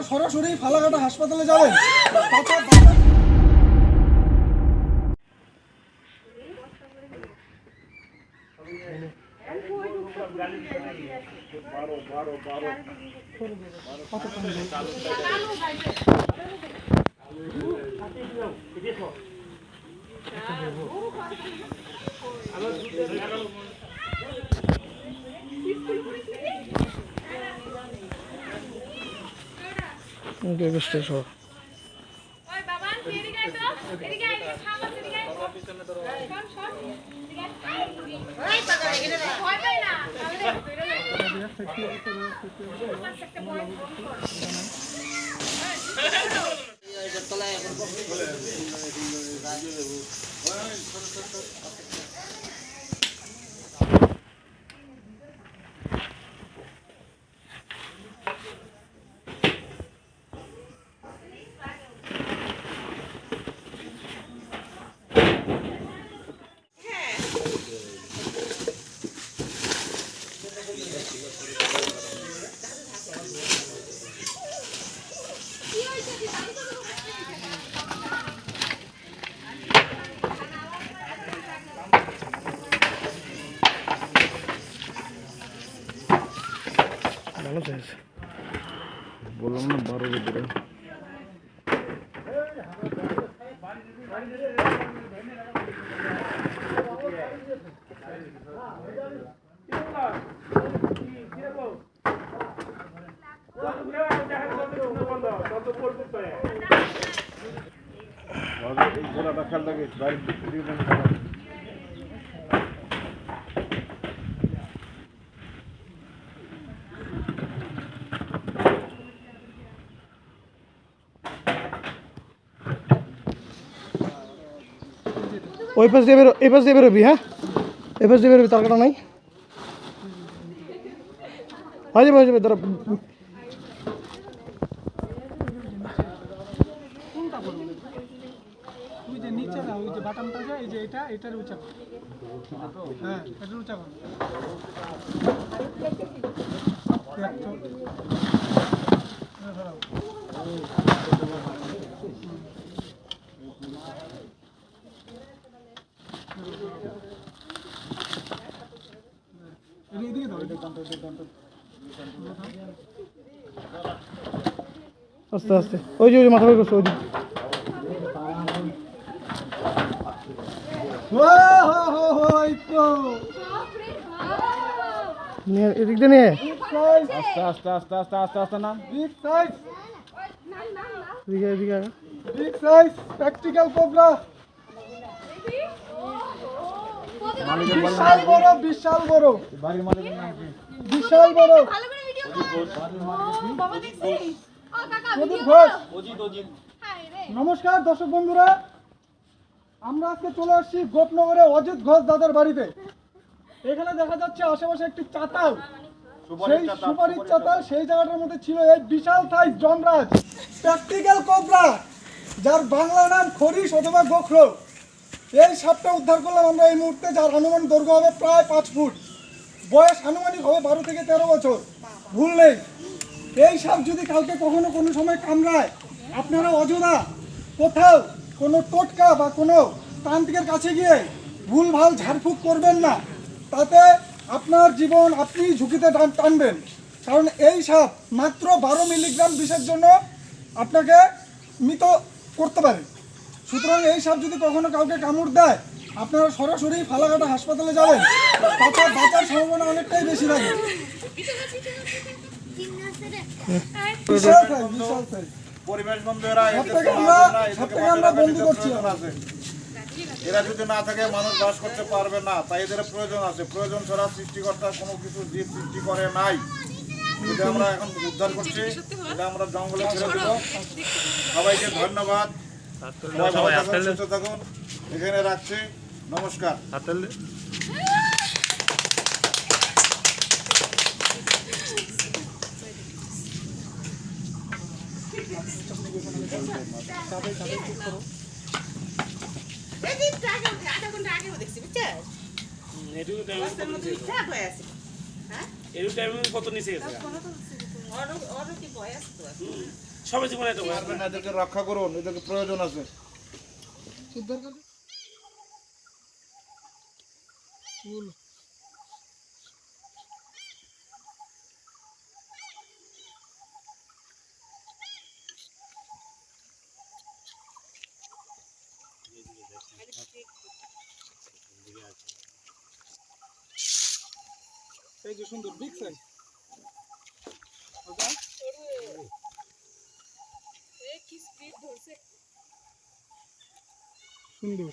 সরাসরি ফালাকাটা হাসপাতালে যাবেন। বললাম না 12 ভিতরে ওই পাশ দিয়ে বেরো, এই পাশ দিয়ে বেরোবি। হ্যাঁ, এই পাশ দিয়ে বেরোবি, তার কাটা নাই। হয়ে যাবে, হয়ে যাবে। ধরো ওই যে নিচে না, ওই যে বাটামটা যায়, এই যে এটা, এটার উঁচা। হ্যাঁ, এটার উঁচা কর। আস্তে আস্তে, ওই যে মাথা বের করছে, ওই এদিক দিয়ে নিয়ে আস্তে আস্তে আস্তে আস্তে আস্তে আস্তে না। বিগ সাইজ, এদিকে এদিকে বিগ সাইজ প্র্যাকটিক্যাল কোবরা, বিশাল বড়, বিশাল বড় বাড়ির মালিকের নাম কি? বিশাল বড়। ভালো করে ভিডিও কর বাবা, দেখছিস? ও কাকা ভিডিও কর। অজিত অজিত। নমস্কার দর্শক বন্ধুরা, আমরা আজকে চলে আসছি গোপনগরে অজিত ঘোষ দাদার বাড়িতে। এখানে দেখা যাচ্ছে আশেপাশে একটি চাতাল, সেই সুপারির চাতাল, সেই জায়গাটার মধ্যে ছিল এই বিশাল সাইজ জমরাজ প্র্যাকটিক্যাল কোবরা, যার বাংলা নাম খরিশ অথবা গোখরো। এই সাপটা উদ্ধার করলাম আমরা এই মুহূর্তে, যার আনুমানিক দৈর্ঘ্য হবে প্রায় 5 ফুট, বয়স আনুমানিক হবে 12 থেকে 13 বছর, ভুল নেই। এই সাপ যদি কাউকে কখনো কোনো সময় কামড়ায়, আপনারা অযথা কোথাও কোনো টোটকা বা কোনো তান্ত্রিকের কাছে গিয়ে ভুলভাল ঝাড়ফুঁক করবেন না, তাতে আপনার জীবন আপনি ঝুঁকিতে টানবেন। কারণ এই সাপ মাত্র 12 মিলিগ্রাম বিষের জন্য আপনাকে মৃত করতে পারে। সুতরাং এই সাপ যদি কখনো কাউকে কামড় দেয়, আপনারা সরাসরি ফালাকাটা হাসপাতালে যাবেন, তাতে বাঁচার সম্ভাবনা অনেকটাই বেশি থাকে। পরিবেশ বন্ধুরা, আমরা বন্দি করছি। এরা যদি না থাকে মানুষ বাস করতে পারবে না, তাই এদের প্রয়োজন আছে। প্রয়োজন ছাড়া সৃষ্টিকর্তা কোনো কিছু জীব সৃষ্টি করে নাই। এটা আমরা এখন উদ্ধার করছি, এটা আমরা জঙ্গলে ছেড়ে দেব। সবাইকে ধন্যবাদ, সুস্থ থাকুন। এখানে রাখছি, নমস্কার। আধা ঘন্টা আগেও দেখছি, বুঝছিস? নিচে ঠিকঠাক হয়ে আছে হ্যাঁ এর টাইমিং কত নিচে গেছে ওর কি বয়স তো সবাই জীবনে একটা বয়স পারবেন না, এদেরকে রক্ষা করুন, এদেরকে প্রয়োজন আছে। উদ্ধার করে বলো। এই যে সুন্দর বিগ সাইজ সুন্দর